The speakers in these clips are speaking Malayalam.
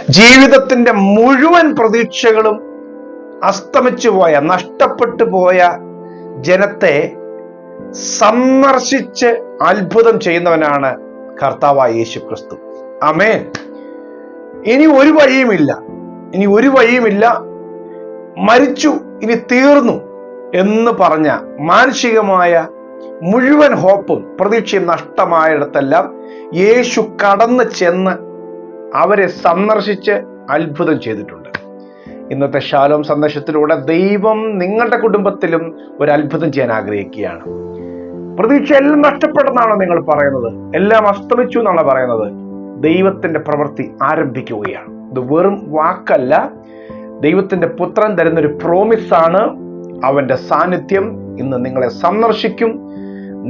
ജീവിതത്തിന്റെ മുഴുവൻ പ്രതീക്ഷകളും അസ്തമിച്ചു പോയ, നഷ്ടപ്പെട്ടു പോയ ജനത്തെ സന്ദർശിച്ച് അത്ഭുതം ചെയ്യുന്നവനാണ് കർത്താവായ യേശു ക്രിസ്തു. ആമേൻ. ഇനി ഒരു വഴിയുമില്ല, മരിച്ചു, ഇനി തീർന്നു എന്ന് പറഞ്ഞ മാനസികമായ മുഴുവൻ ഹോപ്പും പ്രതീക്ഷയും നഷ്ടമായിടത്തെല്ലാം യേശു കടന്നു ചെന്ന് അവരെ സന്ദർശിച്ച് അത്ഭുതം ചെയ്തിട്ടുണ്ട്. ഇന്നത്തെ ശാലോം സന്ദേശത്തിലൂടെ ദൈവം നിങ്ങളുടെ കുടുംബത്തിലും ഒരു അത്ഭുതം ചെയ്യാൻ ആഗ്രഹിക്കുകയാണ്. പ്രതീക്ഷ എല്ലാം നഷ്ടപ്പെടുന്നാണോ നിങ്ങൾ പറയുന്നത്? എല്ലാം അസ്തമിച്ചു എന്നാണ് പറയുന്നത്. ദൈവത്തിന്റെ പ്രവൃത്തി ആരംഭിക്കുകയാണ്. ഇത് വെറും വാക്കല്ല, ദൈവത്തിന്റെ പുത്രൻ തരുന്നൊരു പ്രോമിസാണ്. അവന്റെ സാന്നിധ്യം ഇന്ന് നിങ്ങളെ സന്ദർശിക്കും.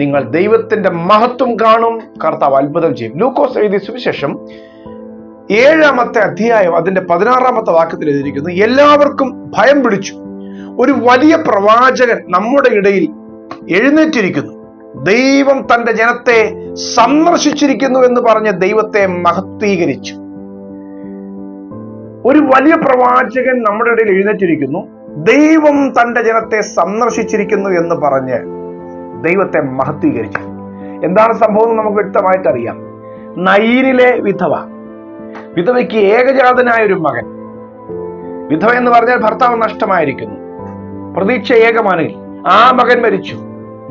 നിങ്ങൾ ദൈവത്തിന്റെ മഹത്വം കാണും. കർത്താവ് അത്ഭുതം ചെയ്യും. ലൂക്കോസ് എഴുതിയ സുവിശേഷം 7-ാമത്തെ അധ്യായം അതിന്റെ 16-ാമത്തെ വാക്യത്തിൽ എഴുതിയിരിക്കുന്നു, എല്ലാവർക്കും ഭയം പിടിച്ചു. ഒരു വലിയ പ്രവാചകൻ നമ്മുടെ ഇടയിൽ എഴുന്നേറ്റിരിക്കുന്നു, ദൈവം തന്റെ ജനത്തെ സന്ദർശിച്ചിരിക്കുന്നു എന്ന് പറഞ്ഞ് ദൈവത്തെ മഹത്വീകരിച്ചു. ഒരു വലിയ പ്രവാചകൻ നമ്മുടെ ഇടയിൽ എഴുന്നേറ്റിരിക്കുന്നു, ദൈവം തന്റെ ജനത്തെ സന്ദർശിച്ചിരിക്കുന്നു എന്ന് പറഞ്ഞ് ദൈവത്തെ മഹത്വീകരിച്ചു. എന്താണ് സംഭവം എന്ന് നമുക്ക് വ്യക്തമായിട്ട് അറിയാം. നയീനിലെ വിധവയ്ക്ക് ഏകജാതനായ ഒരു മകൻ. വിധവ എന്ന് പറഞ്ഞാൽ ഭർത്താവ് നഷ്ടമായിരിക്കുന്നു, പ്രതീക്ഷ ഏകമാനിൽ. ആ മകൻ മരിച്ചു.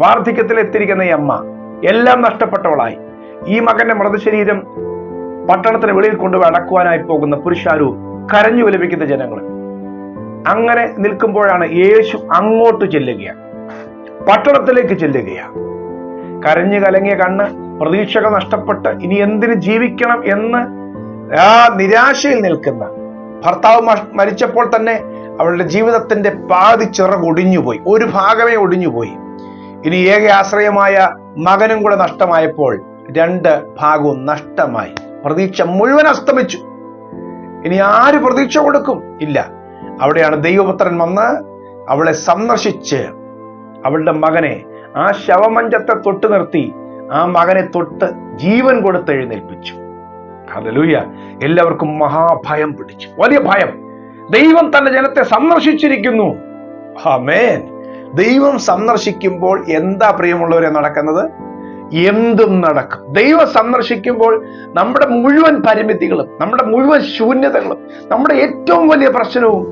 വാർദ്ധക്യത്തിൽ എത്തിയിരിക്കുന്ന ഈ അമ്മ എല്ലാം നഷ്ടപ്പെട്ടവളായി. ഈ മകന്റെ മൃതശരീരം പട്ടണത്തിന് വെളിയിൽ കൊണ്ടുപോയി അടക്കുവാനായി പോകുന്ന പുരുഷാരവും കരഞ്ഞു വിലപിക്കുന്ന ജനങ്ങൾ. അങ്ങനെ നിൽക്കുമ്പോഴാണ് യേശു അങ്ങോട്ട് ചെല്ലുകയാണ്, പട്ടണത്തിലേക്ക് ചെല്ലുകയാണ്. കരഞ്ഞു കലങ്ങിയ കണ്ണ്, പ്രതീക്ഷകൾ നഷ്ടപ്പെട്ട് ഇനി എന്തിന് ജീവിക്കണം എന്ന് ആ നിരാശയിൽ നിൽക്കുന്ന ഭർത്താവ് മരിച്ചപ്പോൾ തന്നെ അവളുടെ ജീവിതത്തിന്റെ പാതി ചിറക് ഒടിഞ്ഞുപോയി, ഒരു ഭാഗമേ ഒടിഞ്ഞുപോയി. ഇനി ഏക ആശ്രയമായ മകനും കൂടെ നഷ്ടമായപ്പോൾ 2 ഭാഗവും നഷ്ടമായി. പ്രതീക്ഷ മുഴുവൻ അസ്തമിച്ചു. ഇനി ആര് പ്രതീക്ഷ കൊടുക്കും? ഇല്ല. അവിടെയാണ് ദൈവപുത്രൻ വന്ന് അവളെ സന്ദർശിച്ച് അവളുടെ മകനെ ആ ശവമഞ്ചത്തെ തൊട്ട് നിർത്തി ആ മകനെ തൊട്ട് ജീവൻ കൊടുത്ത് എഴുന്നേൽപ്പിച്ചു. ഹല്ലേലൂയ. എല്ലാവർക്കും മഹാഭയം പിടിച്ചു, വലിയ ഭയം. ദൈവം തന്റെ ജനത്തെ സന്ദർശിച്ചിരിക്കുന്നു. ആമേൻ. ദൈവം സന്ദർശിക്കുമ്പോൾ എന്താ പ്രിയമുള്ളവരെ നടക്കുന്നത്? എന്തും നടക്കും. ദൈവം സന്ദർശിക്കുമ്പോൾ നമ്മുടെ മുഴുവൻ പരിമിതികളും, നമ്മുടെ മുഴുവൻ ശൂന്യതകളും, നമ്മുടെ ഏറ്റവും വലിയ പ്രശ്നവും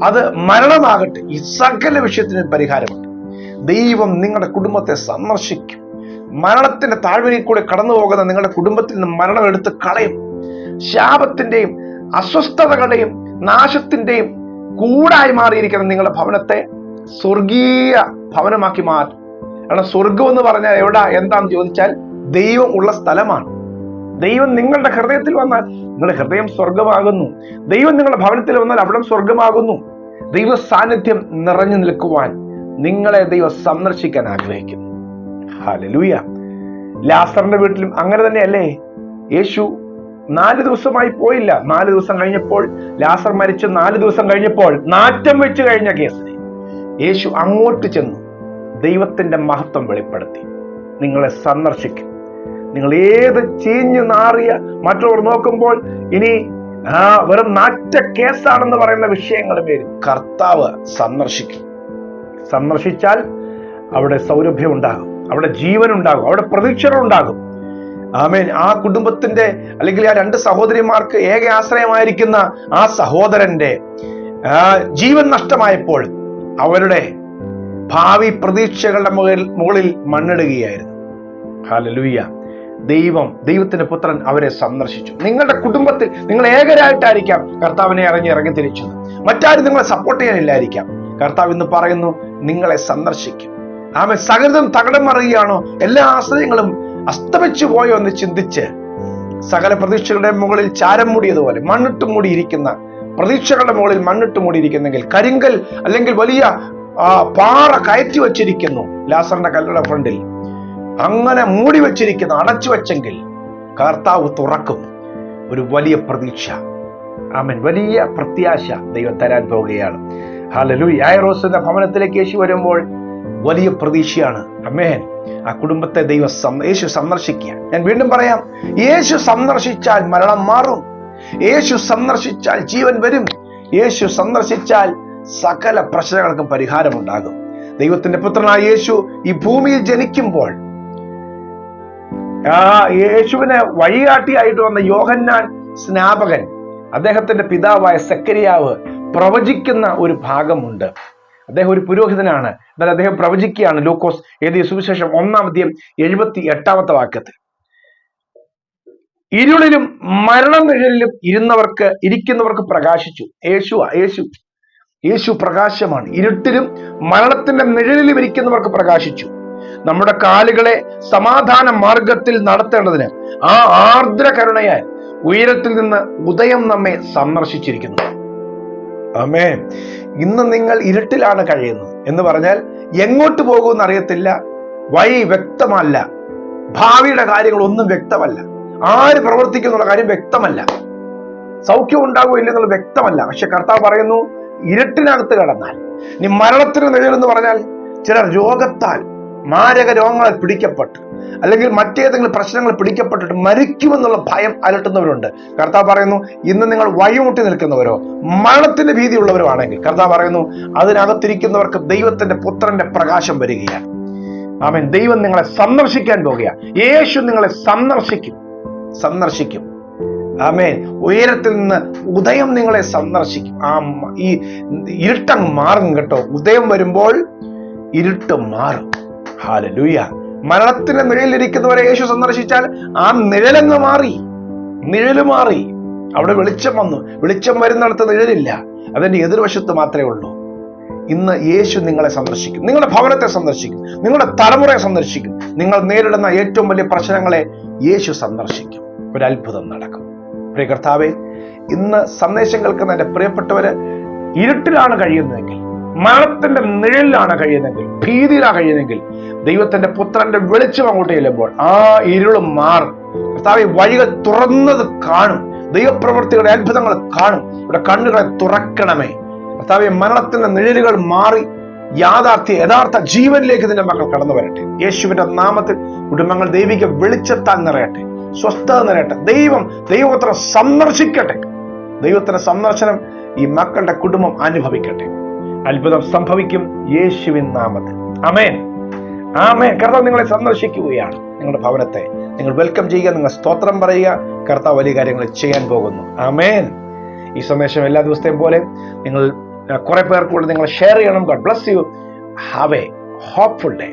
അത് മരണമാകട്ടെ, ഈ സകല വിഷയത്തിനും പരിഹാരമുണ്ട്. ദൈവം നിങ്ങളുടെ കുടുംബത്തെ സന്ദർശിക്കും. മരണത്തിന്റെ താഴ്വരയിൽ കൂടെ കടന്നു പോകുന്ന നിങ്ങളുടെ കുടുംബത്തിൽ നിന്ന് മരണം എടുത്ത് കളയും. ശാപത്തിന്റെയും അസ്വസ്ഥതകളുടെയും നാശത്തിന്റെയും കൂടായി മാറിയിരിക്കുന്ന നിങ്ങളുടെ ഭവനത്തെ സ്വർഗീയ ഭവനമാക്കി മാറ്റും. കാരണം സ്വർഗം എന്ന് പറഞ്ഞാൽ എന്താന്ന് ചോദിച്ചാൽ ദൈവം ഉള്ള സ്ഥലമാണ്. ദൈവം നിങ്ങളുടെ ഹൃദയത്തിൽ വന്നാൽ നിങ്ങളുടെ ഹൃദയം സ്വർഗമാകുന്നു. ദൈവം നിങ്ങളുടെ ഭവനത്തിൽ വന്നാൽ അവിടെ സ്വർഗമാകുന്നു. ദൈവ സാന്നിധ്യം നിറഞ്ഞു നിൽക്കുവാൻ നിങ്ങളെ ദൈവം സന്ദർശിക്കാൻ ആഗ്രഹിക്കുന്നു. ഹല്ലേലൂയ. ലാസറിന്റെ വീട്ടിലും അങ്ങനെ തന്നെയല്ലേ? യേശു 4 ദിവസമായി പോയില്ല. 4 ദിവസം കഴിഞ്ഞപ്പോൾ, ലാസർ മരിച്ച് 4 ദിവസം കഴിഞ്ഞപ്പോൾ, നാറ്റം വെച്ച് കഴിഞ്ഞ കേസിന് യേശു അങ്ങോട്ട് ചെന്നു ദൈവത്തിന്റെ മഹത്വം വെളിപ്പെടുത്തി. നിങ്ങളെ സന്ദർശിക്കും. നിങ്ങൾ ഏത് ചീഞ്ഞു നാറിയ മറ്റുള്ളവർ നോക്കുമ്പോൾ ഇനി വെറും നാറ്റ കേസാണെന്ന് പറയുന്ന വിഷയങ്ങളും വരും, കർത്താവ് സന്ദർശിക്കും. സന്ദർശിച്ചാൽ അവിടെ സൗരഭ്യം ഉണ്ടാകും, അവിടെ ജീവൻ ഉണ്ടാകും, അവിടെ പ്രതീക്ഷകൾ ഉണ്ടാകും. ആമേൻ. ആ കുടുംബത്തിന്റെ അല്ലെങ്കിൽ ആ 2 സഹോദരിമാർക്ക് ഏക ആശ്രയമായിരിക്കുന്ന ആ സഹോദരന്റെ ജീവൻ നഷ്ടമായപ്പോൾ അവരുടെ ഭാവി പ്രതീക്ഷകളുടെ മുകളിൽ മണ്ണിടുകയായിരുന്നു. ഹല്ലേലൂയ. ദൈവത്തിന്റെ പുത്രൻ അവരെ സന്ദർശിച്ചു. നിങ്ങളുടെ കുടുംബത്തിൽ നിങ്ങൾ ഏകരായിട്ടായിരിക്കാം കർത്താവിനെ ഇറങ്ങി തിരിച്ചത്. മറ്റാരും നിങ്ങളെ സപ്പോർട്ട് ചെയ്യാനില്ലായിരിക്കാം. കർത്താവ് ഇന്ന് പറയുന്നു, നിങ്ങളെ സന്ദർശിക്കും. ആമേൻ. സകലതും തകിടം മറിയുകയാണോ? എല്ലാ ആശ്രയങ്ങളും അസ്തമിച്ചു പോയോ എന്ന് ചിന്തിച്ച് സകല പ്രതീക്ഷകളുടെ മുകളിൽ ചാരം മൂടിയതുപോലെ മണ്ണിട്ട് മൂടിയിരിക്കുന്ന പ്രതീക്ഷകളുടെ മുകളിൽ മണ്ണിട്ട് മൂടിയിരിക്കുന്നെങ്കിൽ, കരിങ്കൽ അല്ലെങ്കിൽ വലിയ പാറ കയറ്റി വച്ചിരിക്കുന്നു ലാസറിന്റെ കല്ലുടെ ഫ്രണ്ടിൽ, അങ്ങനെ മൂടി വെച്ചിരിക്കുന്നു, അടച്ചു വെച്ചെങ്കിൽ കർത്താവ് തുറക്കും. ഒരു വലിയ പ്രതീക്ഷ, ആമേൻ, വലിയ പ്രത്യാശ ദൈവം തരാൻ പോവുകയാണ്. ഹല്ലേലൂയ. യായിറോസിന്റെ ഭവനത്തിലേക്ക് യേശു വരുമ്പോൾ വലിയ പ്രതീക്ഷയാണ്. ആമേൻ. ആ കുടുംബത്തെ യേശു സന്ദർശിക്കുക. ഞാൻ വീണ്ടും പറയാം, യേശു സന്ദർശിച്ചാൽ മരണം മാറും. യേശു സന്ദർശിച്ചാൽ ജീവൻ വരും. യേശു സന്ദർശിച്ചാൽ സകല പ്രശ്നങ്ങൾക്കും പരിഹാരമുണ്ടാകും. ദൈവത്തിന്റെ പുത്രനായ യേശു ഈ ഭൂമിയിൽ ജനിക്കുമ്പോൾ യേശുവിന് വഴികാട്ടിയായിട്ട് വന്ന യോഹന്നാൻ സ്നാപകൻ, അദ്ദേഹത്തിന്റെ പിതാവായ സെക്കരിയാവ് പ്രവചിക്കുന്ന ഒരു ഭാഗമുണ്ട്. അദ്ദേഹം ഒരു പുരോഹിതനാണ്, എന്നാൽ അദ്ദേഹം പ്രവചിക്കുകയാണ്. ലൂക്കോസ് എഴുതിയ സുവിശേഷം 1:78 വാക്യത്തിൽ, ഇരുളിലും മരണനിഴലിലും ഇരിക്കുന്നവർക്ക് പ്രകാശിച്ചു. യേശു പ്രകാശമാണ്. ഇരുട്ടിലും മരണത്തിന്റെ നിഴലിലും ഇരിക്കുന്നവർക്ക് പ്രകാശിച്ചു. നമ്മുടെ കാലുകളെ സമാധാന മാർഗത്തിൽ നടത്തേണ്ടതിന് ആ ആർദ്ര കരുണയാൽ ഉയരത്തിൽ നിന്ന് ഉദയം നമ്മെ സന്ദർശിച്ചിരിക്കുന്നു. ആമേൻ. ഇന്ന് നിങ്ങൾ ഇരുട്ടിലാണ് കഴിയുന്നത് എന്ന് പറഞ്ഞാൽ എങ്ങോട്ട് പോകുമെന്ന് അറിയത്തില്ല, വഴി വ്യക്തമല്ല, ഭാവിയുടെ കാര്യങ്ങൾ ഒന്നും വ്യക്തമല്ല, ആര് പ്രവർത്തിക്കുന്നുള്ള കാര്യം വ്യക്തമല്ല, സൗഖ്യം ഉണ്ടാകുമോ ഇല്ലെന്നുള്ള വ്യക്തമല്ല. പക്ഷെ കർത്താവ് പറയുന്നു, ഇരുട്ടിനകത്ത് കിടന്നാൽ, ഇനി മരണത്തിന് നിഴലെന്ന് പറഞ്ഞാൽ ചിലർ രോഗത്താൽ, മാരക രോഗങ്ങളാൽ പിടിക്കപ്പെട്ട് അല്ലെങ്കിൽ മറ്റേതെങ്കിലും പ്രശ്നങ്ങൾ പിടിക്കപ്പെട്ടിട്ട് മരിക്കുമെന്നുള്ള ഭയം അലട്ടുന്നവരുണ്ട്. കർത്താവ് പറയുന്നു, ഇന്ന് നിങ്ങൾ വഴിമുട്ടി നിൽക്കുന്നവരോ മരണത്തിന്റെ ഭീതിയുള്ളവരോ ആണെങ്കിൽ കർത്താവ് പറയുന്നു, അതിനകത്തിരിക്കുന്നവർക്ക് ദൈവത്തിന്റെ പുത്രന്റെ പ്രകാശം വരികയാണ്. ആമേൻ. ദൈവം നിങ്ങളെ സന്ദർശിക്കാൻ പോകുകയാണ്. യേശു നിങ്ങളെ സന്ദർശിക്കും. ആമേൻ. ഉയരത്തിൽ നിന്ന് ഉദയം നിങ്ങളെ സന്ദർശിക്കും. ഈ ഇരുട്ടങ്ങ് മാറും കേട്ടോ. ഉദയം വരുമ്പോൾ ഇരുട്ട് മാറും. ഹല്ലേലൂയ. മരണത്തിന്റെ നിഴലിലിരിക്കുന്നവരെ യേശു സന്ദർശിച്ചാൽ ആ നിഴലങ്ങ് മാറി. അവിടെ വെളിച്ചം വന്നു. വെളിച്ചം വരുന്നിടത്ത് നിഴലില്ല, അതിന്റെ എതിർവശത്ത് മാത്രമേ ഉള്ളൂ. ഇന്ന് യേശു നിങ്ങളെ സന്ദർശിക്കും, നിങ്ങളുടെ ഭവനത്തെ സന്ദർശിക്കും, നിങ്ങളുടെ തലമുറയെ സന്ദർശിക്കും. നിങ്ങൾ നേരിടുന്ന ഏറ്റവും വലിയ പ്രശ്നങ്ങളെ യേശു സന്ദർശിക്കും. ഒരു അത്ഭുതം നടക്കും. പ്രിയ കർത്താവേ, ഇന്ന് സന്ദേശം കേൾക്കുന്ന എന്റെ പ്രിയപ്പെട്ടവര് ഇരുട്ടിലാണ് കഴിയുന്നതെങ്കിൽ, മരണത്തിന്റെ നിഴലിലാണ് കഴിയുന്നതെങ്കിൽ, ഭീതിയിലാണ് കഴിയുന്നതെങ്കിൽ, ദൈവത്തിന്റെ പുത്രന്റെ വെളിച്ചം അങ്ങോട്ട് ചെല്ലുമ്പോൾ ആ ഇരുളും മാറും. കർത്താവേ, വഴികൾ തുറന്നത് കാണും, ദൈവപ്രവൃത്തികളുടെ അത്ഭുതങ്ങൾ കാണും. ഇവിടെ കണ്ണുകളെ തുറക്കണമേ കർത്താവേ. മരണത്തിന്റെ നിഴലുകൾ മാറി യഥാർത്ഥ ജീവനിലേക്ക് ഇതിന്റെ മക്കൾ കടന്നു വരട്ടെ. യേശുവിന്റെ നാമത്തിൽ കുടുംബങ്ങൾ ദൈവിക വെളിച്ചത്താൽ നിറയട്ടെ, സ്വസ്ഥത നിറയട്ടെ. ദൈവപുത്രൻ സന്ദർശിക്കട്ടെ. ദൈവത്തിന്റെ സന്ദർശനം ഈ മക്കളുടെ കുടുംബം അനുഭവിക്കട്ടെ. അത്ഭുതം സംഭവിക്കും യേശുവിൻ നാമത്തിൽ. ആമേൻ. കർത്താവ് നിങ്ങളെ സന്ദർശിക്കുകയാണ്. നിങ്ങളുടെ ഭവനത്തെ നിങ്ങൾ വെൽക്കം ചെയ്യുക, നിങ്ങൾ സ്തോത്രം പറയുക. കർത്താവ് വലിയ കാര്യങ്ങൾ ചെയ്യാൻ പോകുന്നു. ആമേൻ. ഈ സന്ദേശം എല്ലാ ദിവസത്തെയും പോലെ നിങ്ങൾ കുറെ പേർക്ക് കൂടെ നിങ്ങൾ ഷെയർ ചെയ്യണം. God bless you. Have A hopeful day.